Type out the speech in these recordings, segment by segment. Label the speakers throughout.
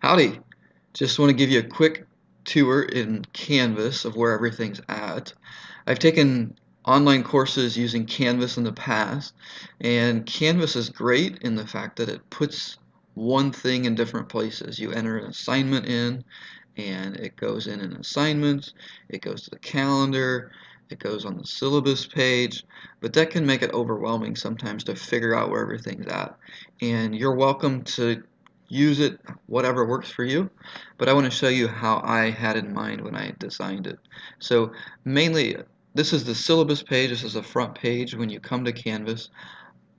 Speaker 1: Howdy! Just want to give you a quick tour in Canvas of where everything's at. I've taken online courses using Canvas in the past, and Canvas is great in the fact that it puts one thing in different places. You enter an assignment in, and it goes in an assignment, it goes to the calendar, it goes on the syllabus page, but that can make it overwhelming sometimes to figure out where everything's at. And you're welcome to use it whatever works for you, but I want to show you how I had in mind when I designed it. So mainly this is the syllabus page. This is the front page when you come to Canvas.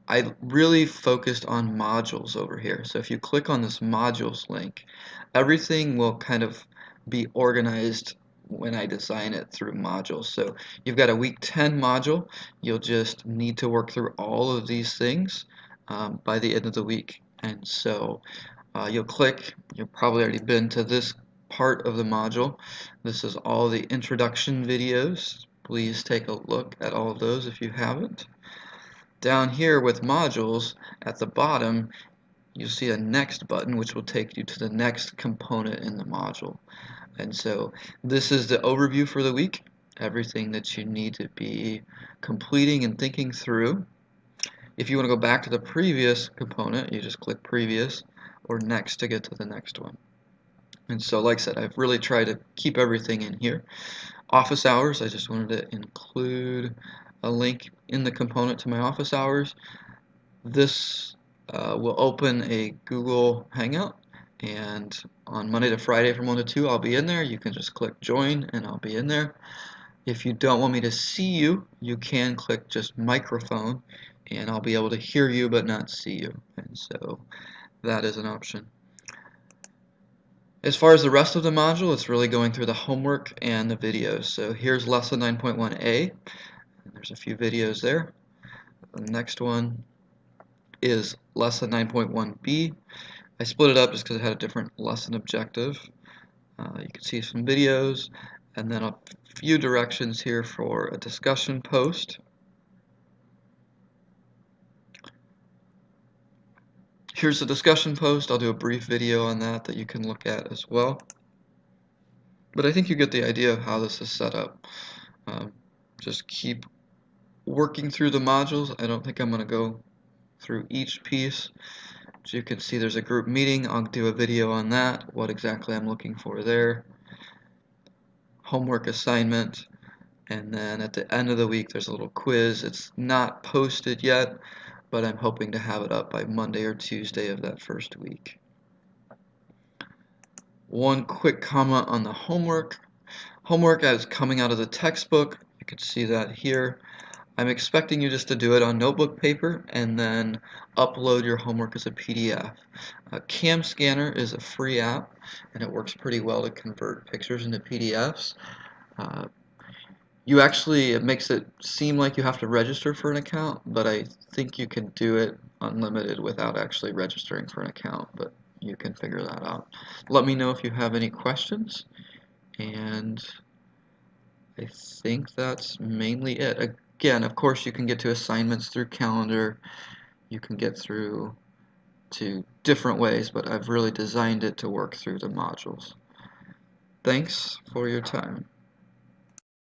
Speaker 1: I really focused on modules over here. So if you click on this modules link, everything will kind of be organized when I design it through modules. So you've got a week 10 module. You'll just need to work through all of these things by the end of the week. And so you'll click, you've probably already been to this part of the module. This is all the introduction videos. Please take a look at all of those if you haven't. Down here with modules, at the bottom, you'll see a next button which will take you to the next component in the module. And so this is the overview for the week, everything that you need to be completing and thinking through. If you want to go back to the previous component, you just click previous or next to get to the next one. And so like I said, I've really tried to keep everything in here. Office hours, I just wanted to include a link in the component to my office hours. This will open a Google Hangout, and on Monday to Friday from 1 to 2 I'll be in there. You can just click join and I'll be in there. If you don't want me to see you, you can click just microphone and I'll be able to hear you but not see you. And so that is an option. As far as the rest of the module, it's really going through the homework and the videos. So here's lesson 9.1a. There's a few videos there. The next one is lesson 9.1b. I split it up just because it had a different lesson objective. You can see some videos and then a few directions here for a discussion post. Here's the discussion post. I'll do a brief video on that you can look at as well. But I think you get the idea of how this is set up. Just keep working through the modules. I don't think I'm going to go through each piece. As you can see, there's a group meeting. I'll do a video on that, what exactly I'm looking for there. Homework assignment. And then at the end of the week, there's a little quiz. It's not posted yet, but I'm hoping to have it up by Monday or Tuesday of that first week. One quick comment on the homework. Homework is coming out of the textbook. You can see that here. I'm expecting you just to do it on notebook paper and then upload your homework as a PDF. Cam Scanner is a free app and it works pretty well to convert pictures into PDFs. It makes it seem like you have to register for an account, but I think you can do it unlimited without actually registering for an account, but you can figure that out. Let me know if you have any questions, and I think that's mainly it. Again, of course, you can get to assignments through Calendar. You can get through to different ways, but I've really designed it to work through the modules. Thanks for your time.